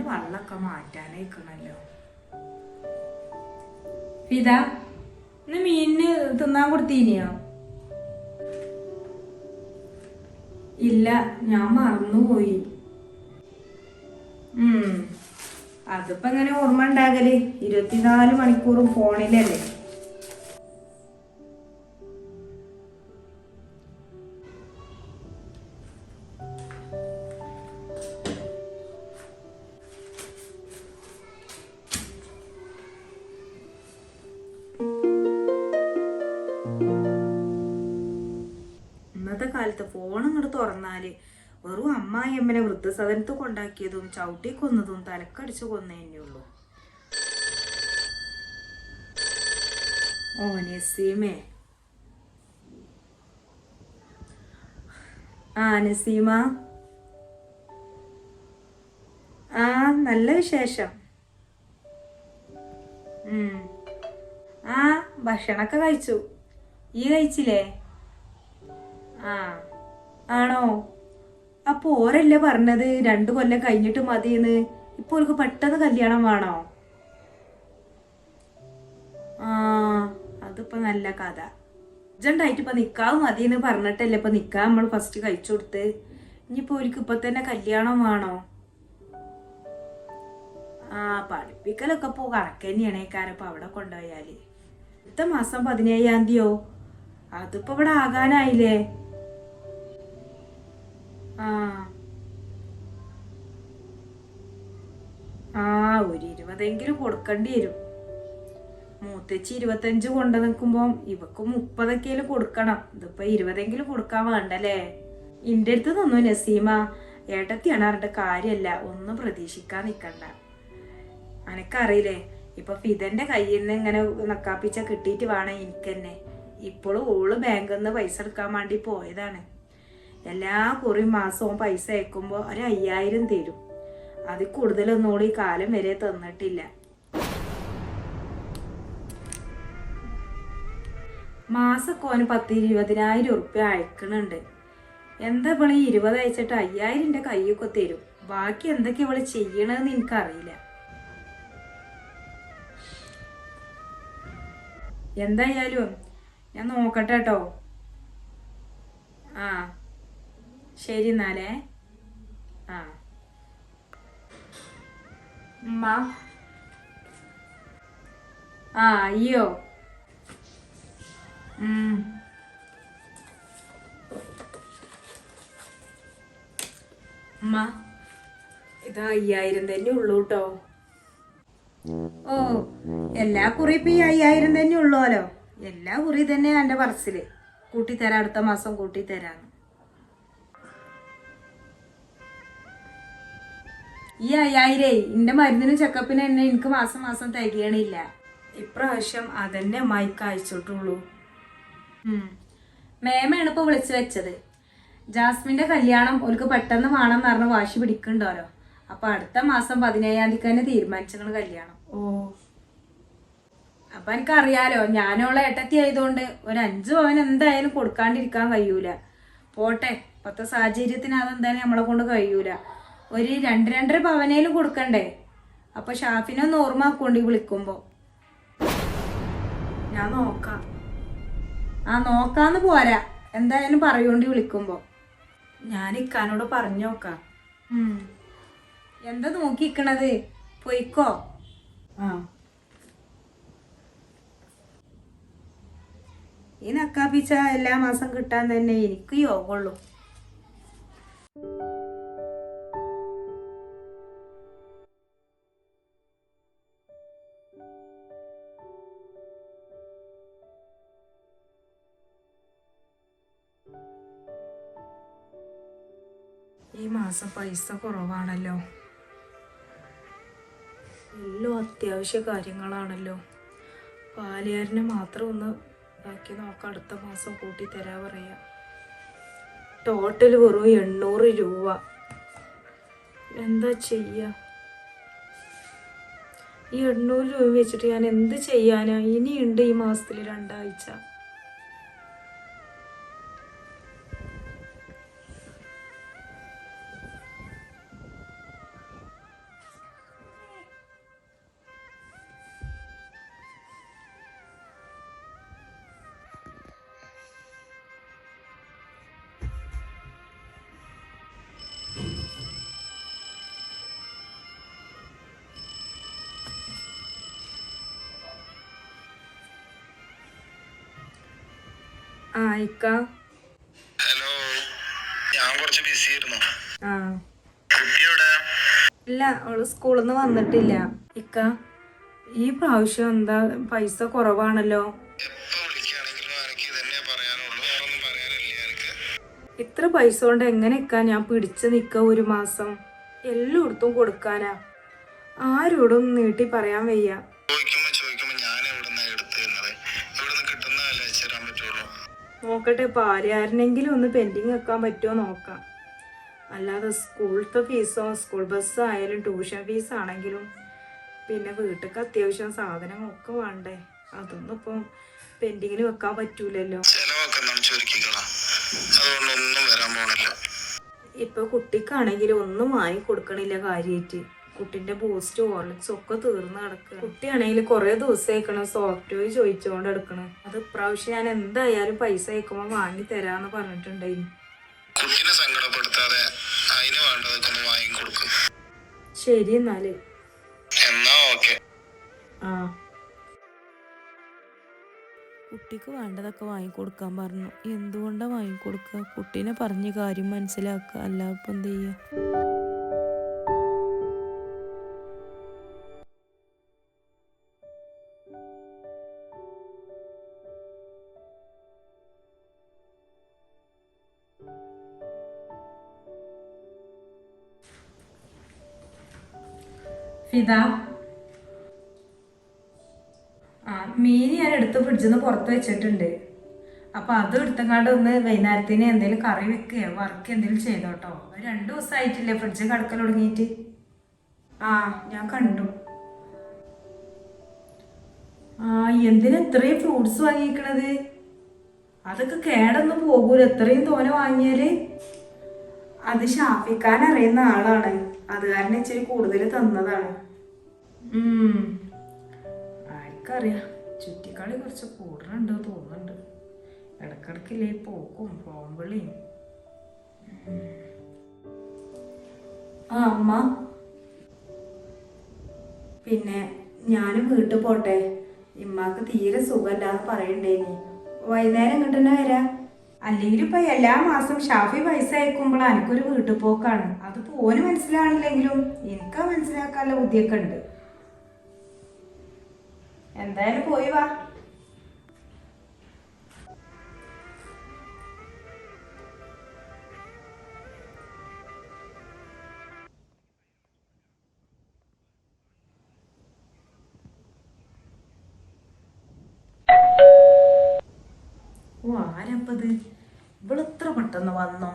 വള്ളൊക്കെ മാറ്റാനായിക്കണല്ലോ. ഫിദ, ഇന്ന് മീനിന് തിന്നാൻ കൊടുത്തീനിയോ? ഇല്ല, ഞാൻ മറന്നുപോയി. അതിപ്പോ എങ്ങനെ ഓർമ്മ ഉണ്ടാകല്? 24 മണിക്കൂറും ഫോണിലല്ലേ. ഇന്നത്തെ കാലത്ത് ഫോൺ ഇങ്ങോട്ട് തുറന്നാല് വെറും അമ്മായിയമ്മനെ വൃദ്ധസദനത്ത് കൊണ്ടാക്കിയതും ചവിട്ടി കൊന്നതും തലക്കടിച്ചു കൊന്നേയുള്ളൂ. ഓ നസീമേ. നസീമ. നല്ല വിശേഷം. ഭക്ഷണൊക്കെ കഴിച്ചു. ഈ കഴിച്ചില്ലേ? ആണോ? അപ്പൊ ഓരല്ലേ പറഞ്ഞത് 2 കൊല്ലം കഴിഞ്ഞിട്ട് മതിയെന്ന്. ഇപ്പൊ അവർക്ക് പെട്ടെന്ന് കല്യാണം വേണോ? അതിപ്പോ നല്ല കഥ. അർജന്റായിട്ട് ഇപ്പൊ നിക്കാവ് മതിയെന്ന് പറഞ്ഞിട്ടല്ലേ ഇപ്പൊ നിക്കാ നമ്മൾ ഫസ്റ്റ് കഴിച്ചു കൊടുത്ത്. ഇനിയിപ്പോ അവർക്ക് ഇപ്പൊ തന്നെ കല്യാണം വേണോ? പഠിപ്പിക്കലൊക്കെ ഇപ്പൊ കണക്ക് തന്നെയാണേക്കാരപ്പൊ അവിടെ കൊണ്ടുപോയാല്. അടുത്ത മാസം 17-ാം തീയതിയോ? അതിപ്പോ ഇവിടെ ആകാനായില്ലേ? ഒരു 20 കൊടുക്കേണ്ടി വരും. മൂത്തച്ചി 25 കൊണ്ടു നിൽക്കുമ്പോ ഇവക്ക് 30 കൊടുക്കണം. ഇതിപ്പോ 20 കൊടുക്കാൻ വേണ്ടല്ലേ? ഇന്റെ അടുത്ത് തന്നു നസീമ. ഏട്ടത്തിയാണ് പറഞ്ഞിട്ട് കാര്യല്ല, ഒന്നും പ്രതീക്ഷിക്കാൻ നിക്കണ്ട. അനക്കറിയില്ലേ, ഇപ്പൊ ഫിദന്റെ കയ്യിൽ നിന്ന് ഇങ്ങനെ നക്കാപ്പിച്ച കിട്ടിയിട്ട് വേണം എനിക്ക് തന്നെ. ഇപ്പോഴും ഓള് ബാങ്കിൽ നിന്ന് പൈസ എടുക്കാൻ വേണ്ടി പോയതാണ്. എല്ലാ കുറിയും മാസവും പൈസ അയക്കുമ്പോ ഒരു 5000 തരും. അതിൽ കൂടുതലൊന്നും ഓള് ഈ കാലം വരെ തന്നിട്ടില്ല. മാസമൊക്കെ ഓന് 10-20,000 ഉറുപ്പ്യ അയക്കണുണ്ട്. എന്താ ഇവള് 20 അയച്ചിട്ട് 5000 കയ്യൊക്കെ തരും. ബാക്കി എന്തൊക്കെ ഇവള് ചെയ്യണെന്ന് എനിക്കറിയില്ല. എന്തായാലും ഞാൻ നോക്കട്ടെ കേട്ടോ. ശരി എന്നാലേ. ഉമ്മ. അയ്യോ. ഉമ്മ, ഇത് 5000 തന്നെ ഉള്ളൂ കേട്ടോ. എല്ലാ കുറി ഇപ്പൊ ഈ 5000 തന്നെ ഉള്ളൂല്ലോ. എല്ലാ കുറി തന്നെ എന്റെ പറച്ചില് കൂട്ടിത്തരാ, അടുത്ത മാസം കൂട്ടിത്തരാന്ന്. ഈ 5000 എന്റെ മരുന്നിനും ചെക്കപ്പിനും തന്നെ എനിക്ക് മാസം മാസം തികയണില്ല. ഇപ്രാവശ്യം അതന്നെ അമ്മായിക്ക് അയച്ചിട്ടുള്ളൂ. മേമയാണ് ഇപ്പൊ വിളിച്ചു വെച്ചത്. ജാസ്മിന്റെ കല്യാണം ഓൾക്ക് പെട്ടെന്ന് വേണം പറഞ്ഞ് വാശി പിടിക്കണ്ടോലോ. അപ്പൊ അടുത്ത മാസം 17-ാം തീയതി തന്നെ തീരുമാനിച്ചാണ് കല്യാണം. അപ്പൊ എനിക്കറിയാലോ, ഞാനോളെ ഏട്ടത്തി ആയതുകൊണ്ട് ഒരു 5 പവൻ എന്തായാലും കൊടുക്കാണ്ടിരിക്കാൻ കഴിയൂല. പോട്ടെ, ഇപ്പത്തെ സാഹചര്യത്തിന് അതെന്തായാലും നമ്മളെ കൊണ്ട് കഴിയൂല. ഒരു 2-2.5 പവനേലും കൊടുക്കണ്ടേ? അപ്പൊ ഷാഫിനൊന്ന് ഓർമ്മ വിളിക്കുമ്പോ. ഞാൻ നോക്കാം. നോക്കാന്ന് പോരാ, എന്തായാലും പറയോണ്ടി വിളിക്കുമ്പോ. ഞാൻ ഇക്കാനോട് പറഞ്ഞു നോക്കാം. എന്താ നോക്കിക്കണത്? പോയിക്കോ. ഈ നക്കാപ്പിച്ച എല്ലാ മാസം കിട്ടാൻ തന്നെ എനിക്ക് യോഗമുള്ളൂ. ഈ മാസം പൈസ കുറവാണല്ലോ. എല്ലാം അത്യാവശ്യ കാര്യങ്ങളാണല്ലോ. പാലുകാരന് മാത്രം ഒന്ന് ബാക്കി നോക്കാം. അടുത്ത മാസം കൂട്ടി തരാ പറയാ. ടോട്ടൽ വെറും 800 രൂപ. എന്താ ചെയ്യാ? ഈ 800 രൂപ വെച്ചിട്ട് ഞാൻ എന്ത് ചെയ്യാനാ? ഇനിയുണ്ട് ഈ മാസത്തിൽ 2 ആഴ്ച. ആ ഇക്ക. ഹലോ, ഞാൻ കുറച്ച് ബിസി ആയിരുന്നു. ആ കുട്ടിയോടെ? ഇല്ല, അവള് സ്കൂളിൽ നിന്ന് വന്നിട്ടില്ല. ഇക്ക, ഈ പ്രാവശ്യം എന്താ പൈസ കുറവാണല്ലോ? എപ്പോ വിളിക്കുകയാണെങ്കിലും എനിക്ക് ഇതന്നെ പറയാനുള്ളൂ, വേറൊന്നും പറയാനില്ല എനിക്ക്. ഇത്ര പൈസ കൊണ്ട് എങ്ങനെ ഇക്ക ഞാൻ പിടിച്ചു നിക്ക ഒരു മാസം? എല്ലായിടത്തും കൊടുക്കാനാ. ആരോടും നീട്ടി പറയാൻ വയ്യ. ചോദിക്കുമ്പോ ഞാൻ എവിടുന്ന എടുത്തു തരുന്നത്? ഇവിടുന്ന് കിട്ടുന്നതല്ലേ ചേരാൻ പറ്റുള്ളൂ. നോക്കട്ടെ, ഇപ്പൊ ആരെങ്കിലും ഒന്ന് പെൻഡിങ് വെക്കാൻ പറ്റുമോ നോക്കാം. അല്ലാതെ സ്കൂളത്തെ ഫീസോ സ്കൂൾ ബസ് ആയാലും ട്യൂഷൻ ഫീസ് ആണെങ്കിലും പിന്നെ വീട്ടിലേക്ക് അത്യാവശ്യം സാധനങ്ങളൊക്കെ വേണ്ടേ, അതൊന്നും ഇപ്പം പെൻഡിങ്ങിൽ വെക്കാൻ പറ്റൂലല്ലോ. അതുകൊണ്ടൊന്നും വരാൻ പോണില്ല. ഇപ്പൊ കുട്ടിക്കാണെങ്കിലും ഒന്നും വാങ്ങി കൊടുക്കണില്ല കാര്യമായിട്ട്. കുട്ടിന്റെ ബൂസ്റ്റ് ഹോർലിക്സ് ഒക്കെ തീർന്ന് കിടക്കുക. കുട്ടിയാണെങ്കിൽ കുറെ ദിവസം അയക്കണം സോഫ്റ്റ് ടോയ് ചോദിച്ചുകൊണ്ട് എടുക്കണം. അത് ഇപ്രാവശ്യം ഞാൻ എന്തായാലും പൈസ അയക്കുമ്പോ വാങ്ങി തരാന്ന് പറഞ്ഞിട്ടുണ്ടായിരുന്നു. കുട്ടിനെ സങ്കടപ്പെടുത്താതെ അതിന് വേണ്ടതൊക്കെ ഒന്ന് വാങ്ങി കൊടുക്കും. ശരി എന്നാല്. എന്നാ ഓക്കെ. ആ, കുട്ടിക്ക് വേണ്ടതൊക്കെ വാങ്ങിക്കൊടുക്കാൻ പറഞ്ഞു. എന്തുകൊണ്ടാ വാങ്ങിക്കൊടുക്കുക? കുട്ടീനെ പറഞ്ഞ് കാര്യം മനസ്സിലാക്കുക, അല്ല ഇപ്പം എന്ത് ചെയ്യുക? ഫിദ, ആ മീൻ ഞാൻ എടുത്ത് ഫ്രിഡ്ജിൽ നിന്ന് പുറത്ത് വെച്ചിട്ടുണ്ട്. അപ്പൊ അത് എടുത്തങ്ങാണ്ട് ഒന്ന് വൈകുന്നേരത്തിന് എന്തെങ്കിലും കറി വെക്കുകയോ വർക്ക് എന്തെങ്കിലും ചെയ്തോട്ടോ. 2 ദിവസമായിട്ടില്ലേ ഫ്രിഡ്ജ് കടക്കൽ തുടങ്ങിയിട്ട്. ആ ഞാൻ കണ്ടു. ആ എന്തിനാ ഇത്രയും ഫ്രൂട്ട്സ് വാങ്ങിക്കണത്? അതൊക്കെ കേടൊന്നും പോകൂല എത്രയും തോനെ വാങ്ങിയാല്. അത് ഷാഫിക്കാൻ അറിയുന്ന ആളാണ്, അത് കാരണം ഇച്ചിരി കൂടുതൽ തന്നതാണ്. ആർക്കറിയാം, ചുറ്റിക്കളി കുറച്ച് കൂടുതലുണ്ട് തോന്നുന്നുണ്ട്. ഇടക്കിടക്കില്ലേ പോക്കും പോമ്പളിയും. ആ അമ്മ, പിന്നെ ഞാനും വീട്ടിൽ പോട്ടെ. ഇമ്മാക്ക് തീരെ സുഖമല്ലാന്ന് പറയണ്ടേനി. വൈകുന്നേരം ഇങ്ങോട്ട് തന്നെ വരാം. അല്ലെങ്കിൽ ഇപ്പൊ എല്ലാ മാസം ഷാഫി പൈസ അയക്കുമ്പോൾ എനിക്കൊരു വീട്ടിൽ പോക്കാണ്. അത് പോന് മനസ്സിലാണില്ലെങ്കിലും എനിക്ക് മനസ്സിലാക്കാനുള്ള ബുദ്ധിയൊക്കെ ഉണ്ട്. എന്തായാലും പോയി വാ. ഓ ആരപ്പത്? ഇവളിത്ര പെട്ടെന്ന് വന്നോ?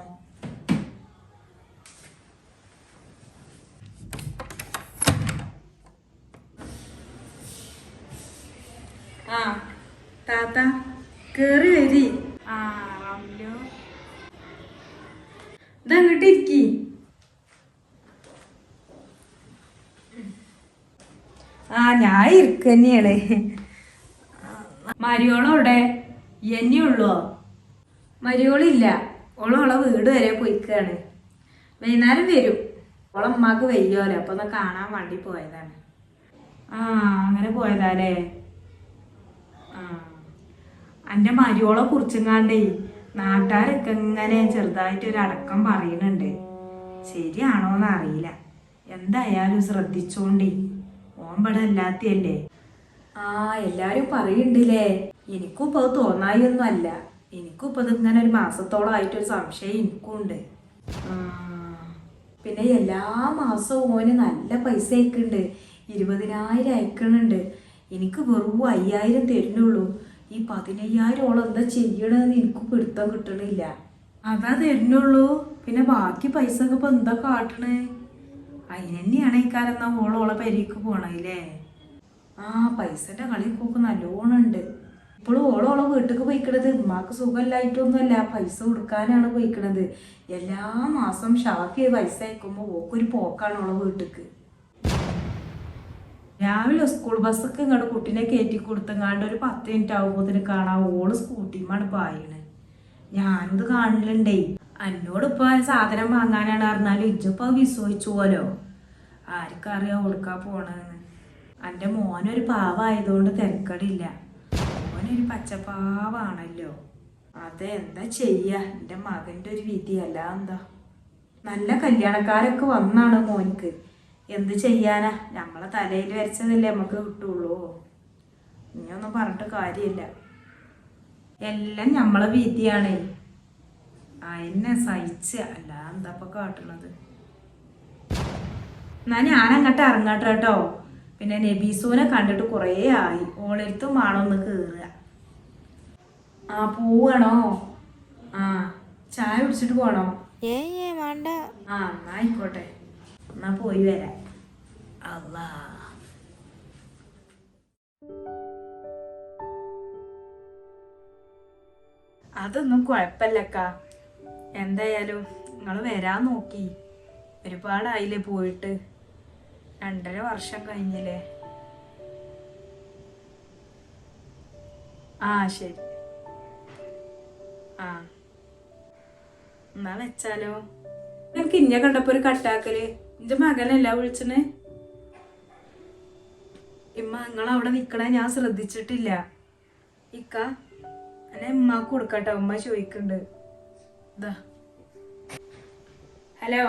ആ താത്ത കേറി വരി. ആ റംലു, ഇതങ്ങോട്ട് ഇരിക്കി. ആ ഞാൻ ഇരിക്കന്നെയാണ്. മരിയോളവിടെ? എന്നെയുള്ളോ? മരിയോളില്ല, ഓളോളെ വീട് വരെ പോയിക്കാണ്. വൈകുന്നേരം വരും. ഓളമ്മക്ക് വയ്യോലോ, അപ്പൊ ഒന്ന് കാണാൻ വേണ്ടി പോയതാണ്. ആ അങ്ങനെ പോയതാലേ. ആ എൻ്റെ മരിയോളെ കുറിച്ചെങ്ങാണ്ടേ നാട്ടുകാരൊക്കെ ഇങ്ങനെ ചെറുതായിട്ടൊരു അടക്കം പറയുന്നുണ്ട്. ശരിയാണോന്ന് അറിയില്ല. എന്തായാലും ശ്രദ്ധിച്ചോണ്ടേ, ഓമ്പട അല്ലാത്തയല്ലേ. ആ എല്ലാരും പറയുന്നുണ്ടല്ലേ. എനിക്കും ഇപ്പൊ അത് തോന്നായൊന്നും അല്ല. എനിക്കും ഇപ്പൊ ഇങ്ങനെ ഒരു മാസത്തോളം ആയിട്ടൊരു സംശയം എനിക്കുണ്ട്. പിന്നെ എല്ലാ മാസവും ഓന് നല്ല പൈസ അയക്കുന്നുണ്ട്. 20,000 അയക്കണുണ്ട്. എനിക്ക് വെറും 5,000 തരുന്നുള്ളൂ. ഈ 15,000 ഓളം എന്താ ചെയ്യണമെന്ന് എനിക്ക് പിടുത്തം കിട്ടണില്ല. അതാ തരുന്നുള്ളൂ. പിന്നെ ബാക്കി പൈസ ഒക്കെ ഇപ്പൊ എന്താ കാട്ടണേ? അതിനെന്നെയാണ് ഈ കാലം എന്നാ ഓളോളെ പെരേക്ക് പോണല്ലേ. ആ പൈസന്റെ കളി പോക്ക് നല്ലോണം ഉണ്ട്. ഇപ്പോഴും ഓളോളെ വീട്ടിലേക്ക് പോയിക്കണത് ഉമ്മാക്ക് സുഖമില്ലായിട്ടൊന്നുമല്ല, പൈസ കൊടുക്കാനാണ് പോയിക്കണത്. എല്ലാ മാസം ഷാഫി പൈസ അയക്കുമ്പോൾ ഓക്കൊരു പോക്കാണ് ഓളെ വീട്ടിക്ക്. രാവിലെ സ്കൂൾ ബസ്സൊക്കെ ഇങ്ങോട്ട് കുട്ടീനെ കയറ്റി കൊടുത്തങ്ങാണ്ട് ഒരു 10 മിനിറ്റ് ആകുമ്പോഴത്തേന് കാണാം ഓള് സ്കൂട്ടിമാണ് പായണ്. ഞാനിത് കാണലുണ്ടേ. എന്നോടിപ്പോ സാധനം വാങ്ങാനാണ് പറഞ്ഞാലും ഇജ്ജിപ്പോ വിശ്വസിച്ചു പോലോ. ആർക്കറിയാം ഓടുക്കാ പോണെന്ന്. എൻ്റെ മോനൊരു പാവായതുകൊണ്ട് തിരക്കടില്ല. ഓനൊരു പച്ചപ്പാവാണല്ലോ. അതെ, എന്താ ചെയ്യാ, എൻ്റെ മകൻ്റെ ഒരു വിധിയല്ല എന്താ. നല്ല കല്യാണക്കാരൊക്കെ വന്നാണ് മോനിക്ക്. എന്ത് ചെയ്യാനാ, നമ്മളെ തലയിൽ വരച്ചതല്ലേ നമുക്ക് കിട്ടുള്ളൂ. ഇനിയൊന്നും പറഞ്ഞിട്ട് കാര്യമില്ല. എല്ലാം നമ്മളെ വിധിയാണേ. അതിനെ സഹിച്ച് അല്ല എന്താ കാട്ടണത്. എന്നാ ഞാൻ അങ്ങോട്ട് ഇറങ്ങട്ടെ കേട്ടോ. പിന്നെ നബീസൂനെ കണ്ടിട്ട് കുറേ ആയി. ഓളെടുത്തും വേണമൊന്ന് കയറുക. ആ പോവാണോ? ആ ചായ കുടിച്ചിട്ട് പോണോ? വേണ്ട. ആ എന്നാ ആയിക്കോട്ടെ, എന്നാ പോയി വരാം. അല്ലാ, അതൊന്നും കുഴപ്പമില്ലക്ക. എന്തായാലും നിങ്ങൾ വരാൻ നോക്കി. ഒരുപാടായില്ലേ പോയിട്ട്, 2.5 വർഷം കഴിഞ്ഞില്ലേ. ആ ശരി. ആ എന്നാ വെച്ചാലോ. എനിക്ക് ഇഞ്ഞ കണ്ടപ്പോ ഒരു കട്ടാക്കല്. എന്റെ മകനല്ല വിളിച്ചണേ. ഇമ്മ നിങ്ങൾ അവിടെ നിക്കണേ ഞാൻ ശ്രദ്ധിച്ചിട്ടില്ല. ഇക്ക എന്നെ ഉമ്മാക്ക് കൊടുക്കട്ടെ, ഉമ്മ ചോദിക്കണ്ട്. ഇതാ. ഹലോ,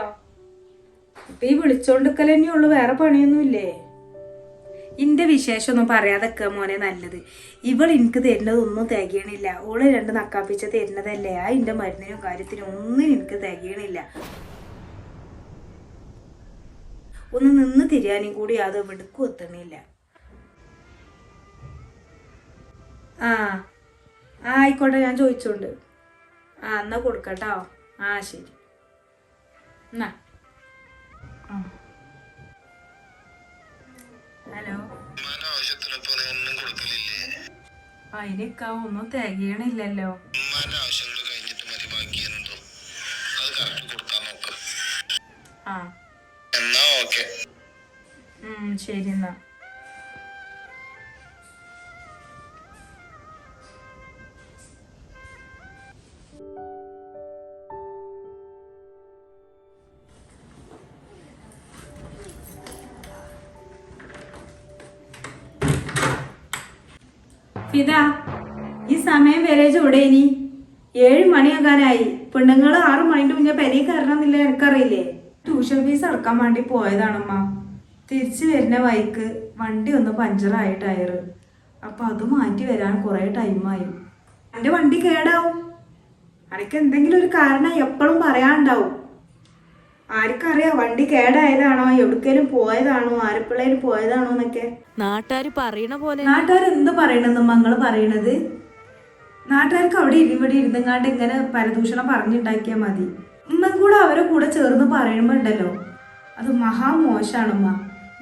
ഇപ്പൊ ഈ വിളിച്ചോണ്ടിക്കൽ തന്നെ ഉള്ളു, വേറെ പണിയൊന്നുമില്ലേ? ഇന്റെ വിശേഷമൊന്നും പറയാതൊക്കെ മോനെ നല്ലത്. ഇവൾ എനിക്ക് തരുന്നതൊന്നും തികയണില്ല. ഓള് 2 നക്കാപ്പിച്ച തരുന്നതല്ലേ. ആ ഇന്റെ മരുന്നിനും കാര്യത്തിനും ഒന്നും എനിക്ക് തികയണില്ല. ഒന്ന് നിന്ന് തിരിയാനും കൂടി അത് വെടുക്കും എത്തണില്ല. ആ ആയിക്കോട്ടെ, ഞാൻ ചോദിച്ചോണ്ട്. ആ എന്നാ കൊടുക്കട്ടോ. ആ ശരി എന്നാ. ഹലോ, ഉമ്മാന്റെ ആവശ്യത്തിനൊപ്പം നീ ഒന്നും കൊടുക്കലില്ലേ? അതിനൊക്കെ ഒന്നും തികയണില്ലല്ലോ. ഉമ്മാന്റെ ആവശ്യങ്ങൾ കഴിഞ്ഞിട്ട് മതി, ബാക്കി എന്തോ അത് കറക്റ്റ് കൊടുക്കാൻ നോക്ക്. ആ എന്നാ ഓക്കെ. ശരി എന്നാ. ഇതാ ഈ സമയം വരെ ചൂടേനി. 7 മണിയാകാനായി. പെണ്ണുങ്ങൾ 6 മണിന്റെ മുന്നേ പെരയിൽ കയറണമെന്നില്ല, എനിക്കറിയില്ലേ. ട്യൂഷൻ ഫീസ് അടക്കാൻ വേണ്ടി പോയതാണമ്മ. തിരിച്ചു വരുന്ന വഴിക്ക് വണ്ടി ഒന്ന് പഞ്ചറായി ടയറ്. അപ്പൊ അത് മാറ്റി വരാൻ കുറെ ടൈമായി. എന്റെ വണ്ടി കേടാവും. അനക്ക് എന്തെങ്കിലും ഒരു കാരണം എപ്പോഴും പറയാനുണ്ടാവും. ആർക്കറിയാം വണ്ടി കേടായതാണോ, എവിടേക്കേലും പോയതാണോ, ആരപ്പിള്ളേലും പോയതാണോ എന്നൊക്കെ. നാട്ടുകാർ പറയണ പോലെ. നാട്ടുകാർ എന്ത് പറയണെന്ന് മങ്ങൾ പറയണത്? നാട്ടുകാർക്ക് അവിടെ ഇവിടെ ഇരുന്നങ്ങാണ്ട് ഇങ്ങനെ പരദൂഷണം പറഞ്ഞുണ്ടാക്കിയാൽ മതി. ഉമ്മ കൂടെ അവരെ കൂടെ ചേർന്ന് പറയുമ്പോൾ ഉണ്ടല്ലോ, അത് മഹാമോശാണമ്മ.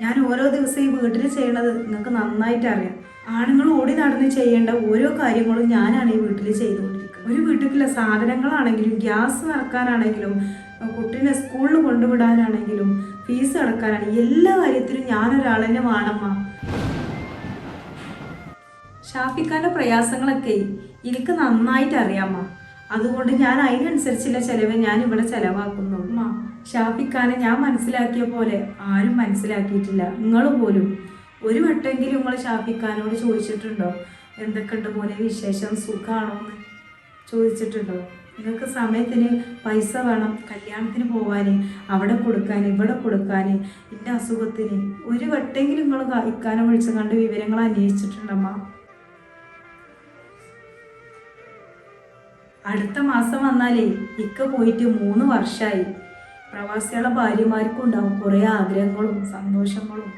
ഞാൻ ഓരോ ദിവസം ഈ വീട്ടിൽ ചെയ്യണത് നിങ്ങൾക്ക് നന്നായിട്ട് അറിയാം. ആണുങ്ങൾ ഓടി നടന്ന് ചെയ്യേണ്ട ഓരോ കാര്യങ്ങളും ഞാനാണ് ഈ വീട്ടിൽ ചെയ്തുകൊണ്ടിരിക്കുന്നത്. ഒരു വീട്ടിലുള്ള സാധനങ്ങളാണെങ്കിലും ഗ്യാസ് നിറക്കാനാണെങ്കിലും കുട്ടീനെ സ്കൂളിൽ കൊണ്ടുവിടാനാണെങ്കിലും ഫീസ് അടക്കാനാണെങ്കിലും എല്ലാ കാര്യത്തിലും ഞാനൊരാൾ തന്നെ വേണമ്മ. ഷാഫിക്കാന്റെ പ്രയാസങ്ങളൊക്കെ എനിക്ക് നന്നായിട്ട് അറിയാമ്മ. അതുകൊണ്ട് ഞാൻ അതിനനുസരിച്ചുള്ള ചെലവ് ഞാൻ ഇവിടെ ചെലവാക്കുന്നു. ഷാഫിക്കാനെ ഞാൻ മനസ്സിലാക്കിയ പോലെ ആരും മനസ്സിലാക്കിയിട്ടില്ല. നിങ്ങൾ പോലും ഒരു വട്ടെങ്കിലും നിങ്ങൾ ഷാഫിക്കാനോട് ചോദിച്ചിട്ടുണ്ടോ എന്തൊക്കെയുണ്ട് പോലെ വിശേഷം, സുഖമാണോ എന്ന് ചോദിച്ചിട്ടുണ്ടോ? നിങ്ങൾക്ക് സമയത്തിന് പൈസ വേണം, കല്യാണത്തിന് പോവാൻ, അവിടെ കൊടുക്കാൻ, ഇവിടെ കൊടുക്കാൻ, എൻ്റെ അസുഖത്തിന് ഒരു വട്ടെങ്കിലും നിങ്ങൾ ഇക്കാനെ വിളിച്ചു കണ്ട് വിവരങ്ങൾ അന്വേഷിച്ചിട്ടുണ്ടമ്മ? അടുത്ത മാസം വന്നാലേ ഇക്ക പോയിട്ട് 3 വർഷമായി. പ്രവാസികളെ ഭാര്യമാർക്കും ഉണ്ടാവും കുറേ ആഗ്രഹങ്ങളും സന്തോഷങ്ങളും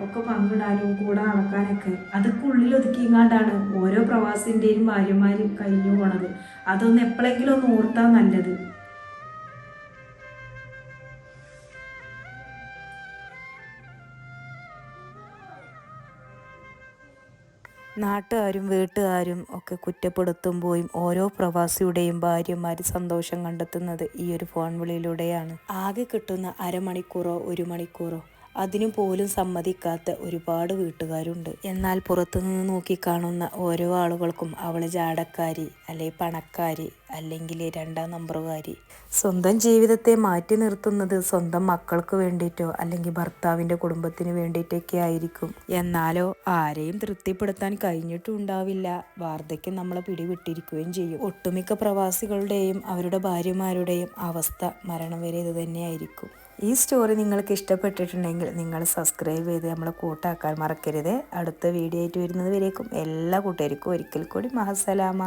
ഒക്കെ പങ്കിടാനും കൂടെ നടക്കാനൊക്കെ. അതൊക്കെ ഉള്ളിൽ ഒതുക്കിങ്ങാണ്ടാണ് ഓരോ പ്രവാസിൻ്റെയും ഭാര്യമാരും കഴിഞ്ഞു പോണത്. അതൊന്ന് എപ്പോഴെങ്കിലും ഒന്ന് ഓർത്താൽ നല്ലത്. നാട്ടുകാരും വീട്ടുകാരും ഒക്കെ കുറ്റപ്പെടുത്തുമ്പോഴും ഓരോ പ്രവാസിയുടെയും ഭാര്യമാർ സന്തോഷം കണ്ടെത്തുന്നത് ഈ ഒരു ഫോൺ വിളിയിലൂടെയാണ്. ആകെ കിട്ടുന്ന 1/2 മണിക്കൂറോ 1 മണിക്കൂറോ അതിനു പോലും സമ്മതിക്കാത്ത ഒരുപാട് വീട്ടുകാരുണ്ട്. എന്നാൽ പുറത്തുനിന്ന് നോക്കിക്കാണുന്ന ഓരോ ആളുകൾക്കും അവൾ ജാടക്കാരി, അല്ലെങ്കിൽ പണക്കാരി, അല്ലെങ്കിൽ 2ാം നമ്പറുകാരി. സ്വന്തം ജീവിതത്തെ മാറ്റി നിർത്തുന്നത് സ്വന്തം മക്കൾക്ക് വേണ്ടിയിട്ടോ അല്ലെങ്കിൽ ഭർത്താവിൻ്റെ കുടുംബത്തിന് വേണ്ടിയിട്ടൊക്കെ ആയിരിക്കും. എന്നാലോ ആരെയും തൃപ്തിപ്പെടുത്താൻ കഴിഞ്ഞിട്ടുണ്ടാവില്ല. വാർദ്ധക്യം നമ്മളെ പിടിവിട്ടിരിക്കുകയും ചെയ്യും. ഒട്ടുമിക്ക പ്രവാസികളുടെയും അവരുടെ ഭാര്യമാരുടെയും അവസ്ഥ മരണം വരെ ഇത് തന്നെയായിരിക്കും. ഈ സ്റ്റോറി നിങ്ങൾക്ക് ഇഷ്ടപ്പെട്ടിട്ടുണ്ടെങ്കിൽ നിങ്ങൾ സബ്സ്ക്രൈബ് ചെയ്ത് നമ്മളെ കൂട്ടാക്കാൻ മറക്കരുത്. അടുത്ത വീഡിയോ ആയിട്ട് വരുന്നത് വരേക്കും എല്ലാ കൂട്ടുകാർക്കും ഒരിക്കൽ കൂടി മഹസലാമ.